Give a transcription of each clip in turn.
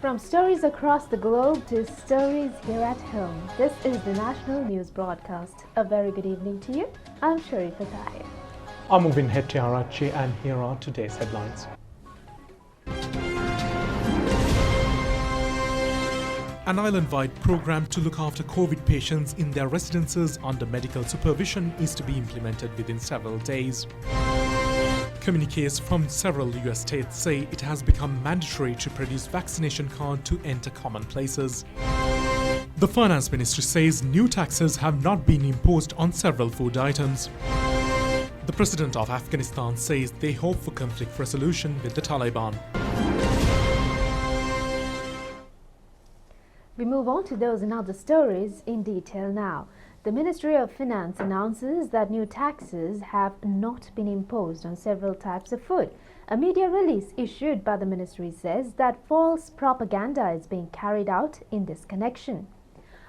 From stories across the globe to stories here at home, this is the National News Broadcast. A very good evening to you. I'm Sharifa Tahir. I'm Movin Hettiarachi and here are today's headlines. An island-wide program to look after COVID patients in their residences under medical supervision is to be implemented within several days. Communiques from several US states say it has become mandatory to produce vaccination card to enter common places. The Finance Ministry says new taxes have not been imposed on several food items. The President of Afghanistan says they hope for conflict resolution with the Taliban. We move on to those and other stories in detail now. The Ministry of Finance announces that new taxes have not been imposed on several types of food. A media release issued by the ministry says that false propaganda is being carried out in this connection.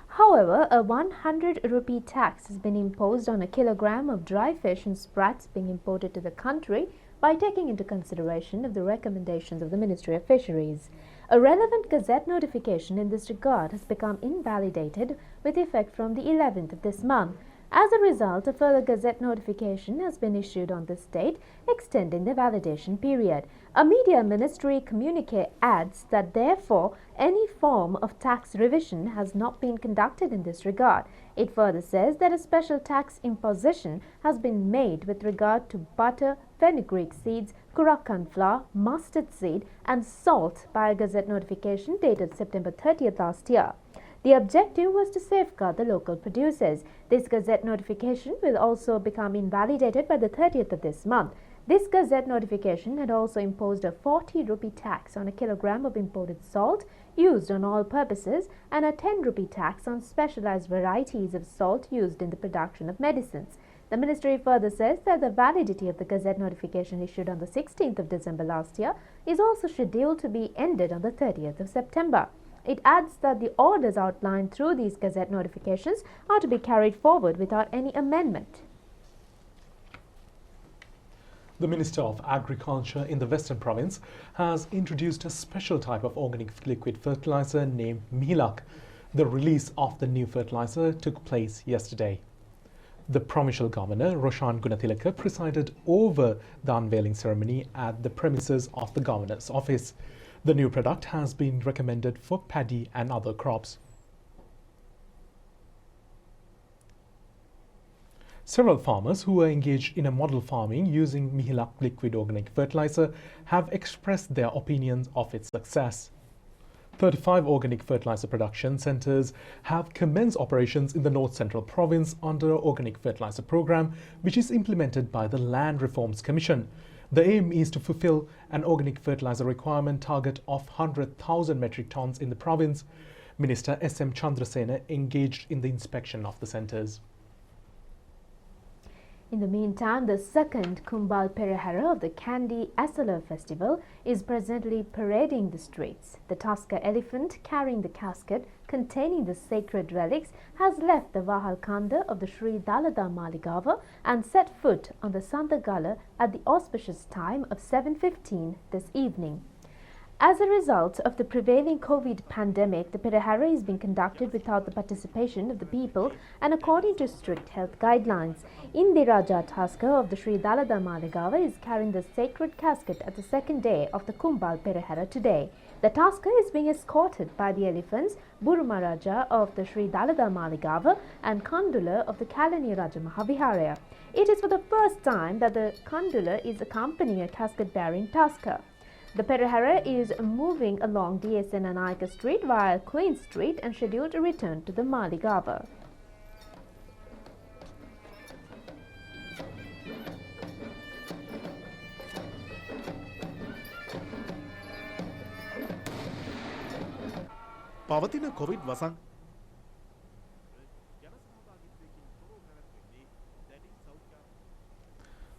However, a 100 rupee tax has been imposed on a kilogram of dry fish and sprats being imported to the country by taking into consideration of the recommendations of the Ministry of Fisheries. A relevant Gazette notification in this regard has become invalidated with effect from the 11th of this month. As a result, a further Gazette notification has been issued on this date, extending the validation period. A media ministry communique adds that therefore any form of tax revision has not been conducted in this regard. It further says that a special tax imposition has been made with regard to butter, fenugreek seeds, Kurakan flour, mustard seed and salt by a Gazette notification dated September 30th last year. The objective was to safeguard the local producers. This Gazette notification will also become invalidated by the 30th of this month. This Gazette notification had also imposed a 40 rupee tax on a kilogram of imported salt used on all purposes and a 10 rupee tax on specialized varieties of salt used in the production of medicines. The ministry further says that the validity of the Gazette notification issued on the 16th of December last year is also scheduled to be ended on the 30th of September. It adds that the orders outlined through these Gazette notifications are to be carried forward without any amendment. The Minister of Agriculture in the Western Province has introduced a special type of organic liquid fertilizer named Mihilak. The release of the new fertilizer took place yesterday. The Provincial Governor, Roshan Gunathilaka, presided over the unveiling ceremony at the premises of the Governor's office. The new product has been recommended for paddy and other crops. Several farmers who are engaged in a model farming using Mihilak liquid organic fertilizer have expressed their opinions of its success. 35 organic fertilizer production centers have commenced operations in the North Central Province under an organic fertilizer program which is implemented by the Land Reforms Commission. The aim is to fulfill an organic fertilizer requirement target of 100,000 metric tons in the province. Minister S.M. Chandrasena engaged in the inspection of the centers. In the meantime, the second Kumbal Parahara of the Kandy Asala festival is presently parading the streets. The Tusker elephant carrying the casket containing the sacred relics has left the Vahal Kanda of the Sri Dalada Maligava and set foot on the Sandagala at the auspicious time of 7:15 this evening. As a result of the prevailing COVID pandemic, the Parahara is being conducted without the participation of the people and according to strict health guidelines. Indiraja Tusker of the Sri Dalada Maligava is carrying the sacred casket at the second day of the Kumbal Parahara today. The Tusker is being escorted by the elephants Burumaraja of the Sri Dalada Maligava and Kandula of the Kalani Raja Mahaviharaya. It is for the first time that the Kandula is accompanying a casket-bearing Tusker. The Parahara is moving along DSN Anayaka Street via Queen Street and scheduled to return to the Maligava. පවතින Covid වසං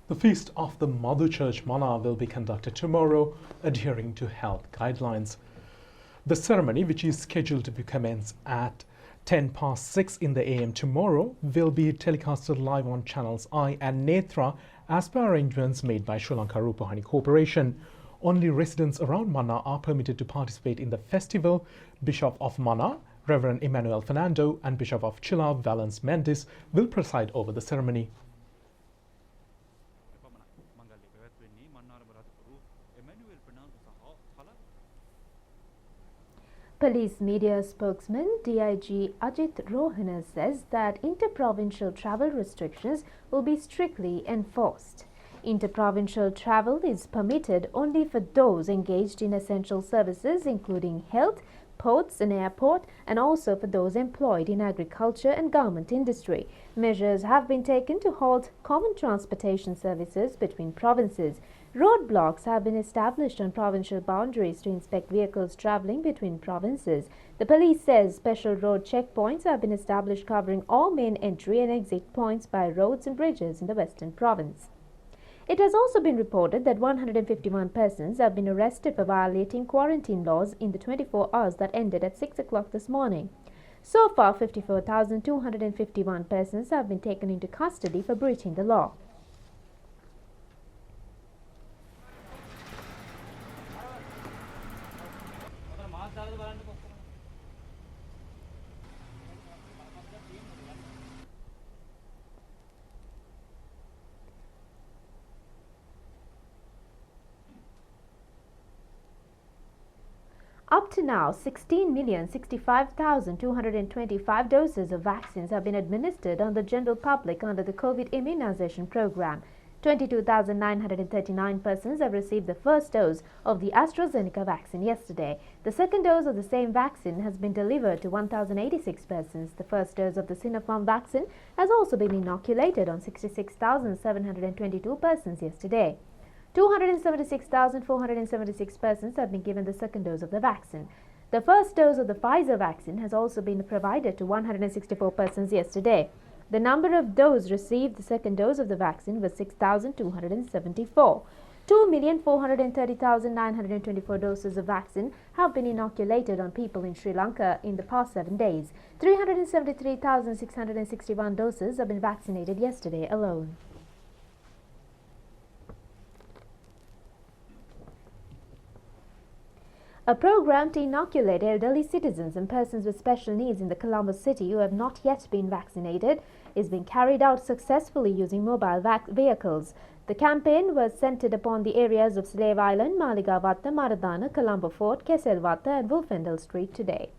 The Feast of the Mother Church Mana will be conducted tomorrow, adhering to health guidelines. The ceremony, which is scheduled to commence at 6:10 in the AM tomorrow, will be telecasted live on channels I and Netra as per arrangements made by ChannelEye Rupavahini Corporation. Only residents around Mannar are permitted to participate in the festival. Bishop of Mannar, Reverend Emmanuel Fernando, and Bishop of Chilab, Valence Mendes, will preside over the ceremony. Police media spokesman DIG Ajit Rohana says that interprovincial travel restrictions will be strictly enforced. Interprovincial travel is permitted only for those engaged in essential services including health, ports and airport, and also for those employed in agriculture and garment industry. Measures have been taken to halt common transportation services between provinces. Roadblocks have been established on provincial boundaries to inspect vehicles travelling between provinces. The police says special road checkpoints have been established covering all main entry and exit points by roads and bridges in the Western Province. It has also been reported that 151 persons have been arrested for violating quarantine laws in the 24 hours that ended at 6 o'clock this morning. So far, 54,251 persons have been taken into custody for breaching the law. Up to now, 16,065,225 doses of vaccines have been administered on the general public under the COVID immunization program. 22,939 persons have received the first dose of the AstraZeneca vaccine yesterday. The second dose of the same vaccine has been delivered to 1,086 persons. The first dose of the Sinopharm vaccine has also been inoculated on 66,722 persons yesterday. 276,476 persons have been given the second dose of the vaccine. The first dose of the Pfizer vaccine has also been provided to 164 persons yesterday. The number of those received the second dose of the vaccine was 6,274. 2,430,924 doses of vaccine have been inoculated on people in Sri Lanka in the past 7 days. 373,661 doses have been vaccinated yesterday alone. A program to inoculate elderly citizens and persons with special needs in the Colombo city who have not yet been vaccinated is being carried out successfully using mobile vehicles. The campaign was centered upon the areas of Slave Island, Maligavatta, Maradana, Colombo Fort, Keselvatta and Wolfendale Street today.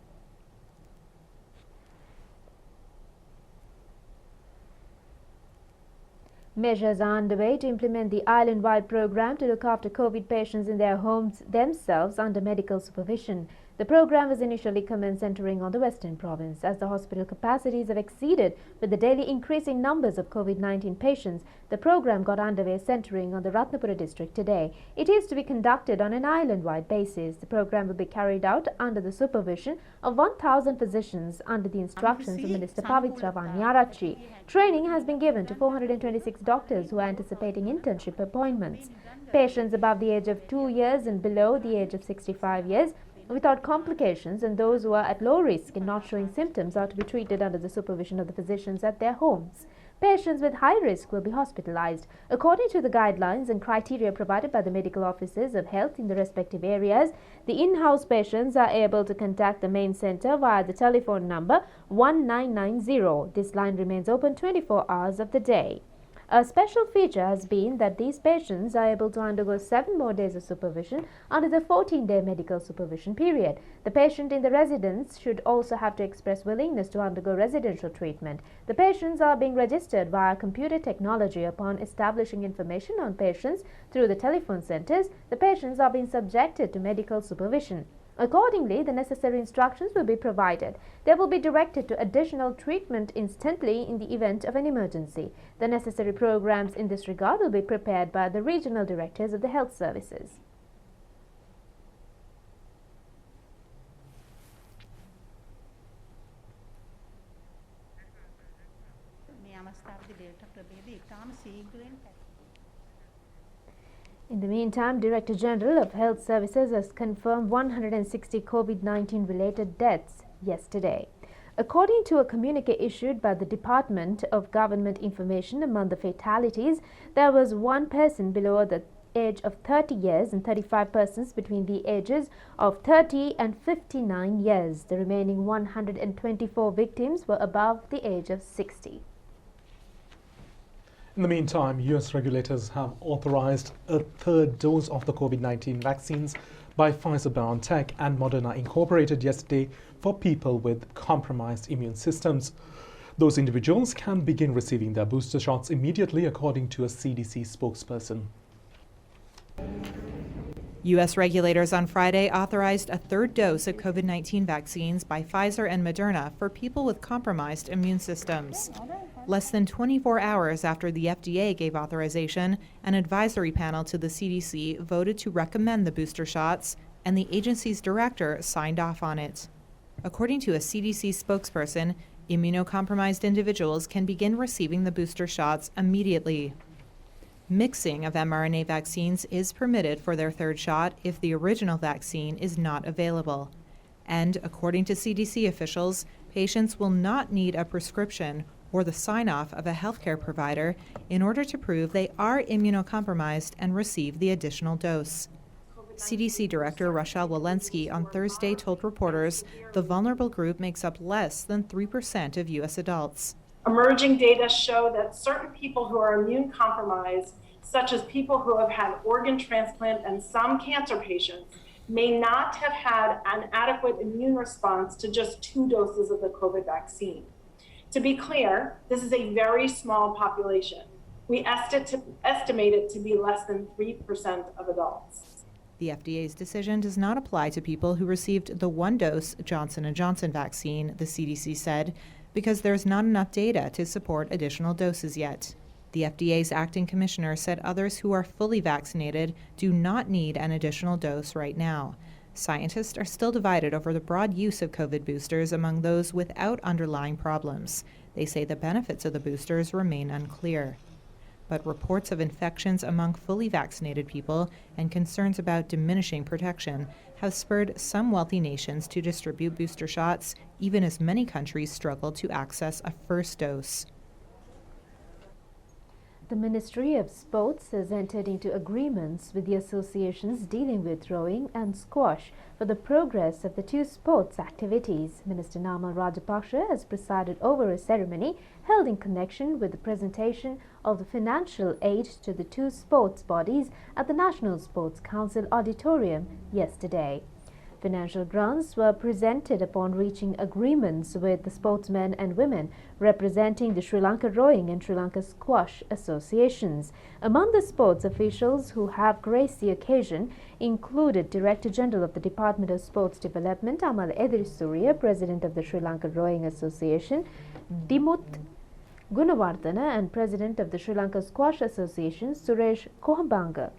Measures are underway to implement the island-wide program to look after COVID patients in their homes themselves under medical supervision. The program was initially commenced centering on the Western Province. As the hospital capacities have exceeded with the daily increasing numbers of COVID-19 patients, the program got underway centering on the Ratnapura district today. It is to be conducted on an island-wide basis. The program will be carried out under the supervision of 1,000 physicians under the instructions of Minister Pavitra Vanyarachi. Training has been given to 426 doctors who are anticipating internship appointments. Patients above the age of 2 years and below the age of 65 years without complications and those who are at low risk and not showing symptoms are to be treated under the supervision of the physicians at their homes. Patients with high risk will be hospitalized. According to the guidelines and criteria provided by the medical officers of health in the respective areas, the in-house patients are able to contact the main center via the telephone number 1990. This line remains open 24 hours of the day. A special feature has been that these patients are able to undergo 7 more days of supervision under the 14-day medical supervision period. The patient in the residence should also have to express willingness to undergo residential treatment. The patients are being registered via computer technology. Upon establishing information on patients through the telephone centers, the patients are being subjected to medical supervision. Accordingly, the necessary instructions will be provided. They will be directed to additional treatment instantly in the event of an emergency. The necessary programs in this regard will be prepared by the regional directors of the health services. In the meantime, Director General of Health Services has confirmed 160 COVID-19 related deaths yesterday. According to a communique issued by the Department of Government Information, among the fatalities, there was one person below the age of 30 years and 35 persons between the ages of 30 and 59 years. The remaining 124 victims were above the age of 60. In the meantime, US regulators have authorized a third dose of the COVID-19 vaccines by Pfizer-BioNTech and Moderna Incorporated yesterday for people with compromised immune systems. Those individuals can begin receiving their booster shots immediately, according to a CDC spokesperson. U.S. regulators on Friday authorized a third dose of COVID-19 vaccines by Pfizer and Moderna for people with compromised immune systems. Less than 24 hours after the FDA gave authorization, an advisory panel to the CDC voted to recommend the booster shots, and the agency's director signed off on it. According to a CDC spokesperson, immunocompromised individuals can begin receiving the booster shots immediately. Mixing of mRNA vaccines is permitted for their third shot if the original vaccine is not available. And according to CDC officials, patients will not need a prescription or the sign-off of a healthcare provider in order to prove they are immunocompromised and receive the additional dose. CDC Director Rochelle Walensky on Thursday told reporters the vulnerable group makes up less than 3% of U.S. adults. Emerging data show that certain people who are immune compromised, such as people who have had organ transplant and some cancer patients, may not have had an adequate immune response to just 2 doses of the COVID vaccine. To be clear, this is a very small population. We estimate it to be less than 3% of adults. The FDA's decision does not apply to people who received the 1-dose Johnson & Johnson vaccine, the CDC said, because there's not enough data to support additional doses yet. The FDA's acting commissioner said others who are fully vaccinated do not need an additional dose right now. Scientists are still divided over the broad use of COVID boosters among those without underlying problems. They say the benefits of the boosters remain unclear. But reports of infections among fully vaccinated people and concerns about diminishing protection have spurred some wealthy nations to distribute booster shots, even as many countries struggle to access a first dose. The Ministry of Sports has entered into agreements with the associations dealing with rowing and squash for the progress of the 2 sports activities. Minister Namal Rajapaksa has presided over a ceremony held in connection with the presentation of the financial aid to the 2 sports bodies at the National Sports Council Auditorium yesterday. Financial grants were presented upon reaching agreements with the sportsmen and women representing the Sri Lanka Rowing and Sri Lanka Squash associations. Among the sports officials who have graced the occasion included Director General of the Department of Sports Development Amal Edirisuriya, President of the Sri Lanka Rowing Association Dimut Gunawardana, and President of the Sri Lanka Squash Association Suresh Kohambanga.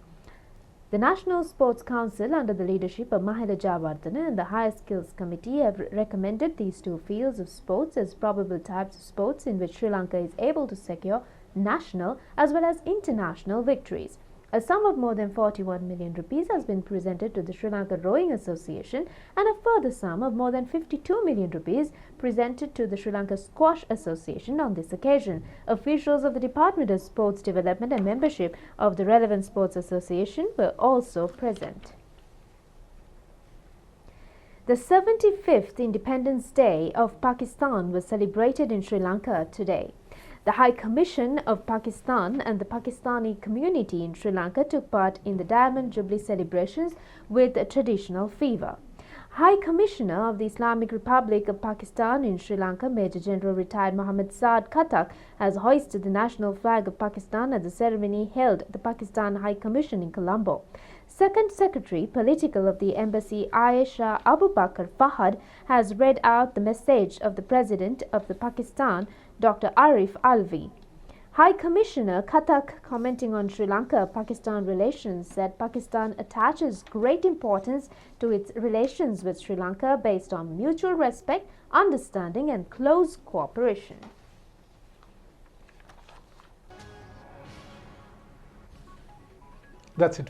The National Sports Council, under the leadership of Mahila Jawardana, and the Higher Skills Committee have recommended these 2 fields of sports as probable types of sports in which Sri Lanka is able to secure national as well as international victories. A sum of more than 41 million rupees has been presented to the Sri Lanka Rowing Association and a further sum of more than 52 million rupees presented to the Sri Lanka Squash Association on this occasion. Officials of the Department of Sports Development and membership of the relevant sports association were also present. The 75th Independence Day of Pakistan was celebrated in Sri Lanka today. The High Commission of Pakistan and the Pakistani community in Sri Lanka took part in the Diamond Jubilee celebrations with a traditional fervour. High Commissioner of the Islamic Republic of Pakistan in Sri Lanka, Major General retired Mohammad Saad Khattak, has hoisted the national flag of Pakistan at the ceremony held at the Pakistan High Commission in Colombo. Second Secretary Political of the Embassy Ayesha Abu Bakr Fahad has read out the message of the President of the Pakistan, Dr. Arif Alvi. High Commissioner Khattak, commenting on Sri Lanka-Pakistan relations, said Pakistan attaches great importance to its relations with Sri Lanka based on mutual respect, understanding and close cooperation. That's it.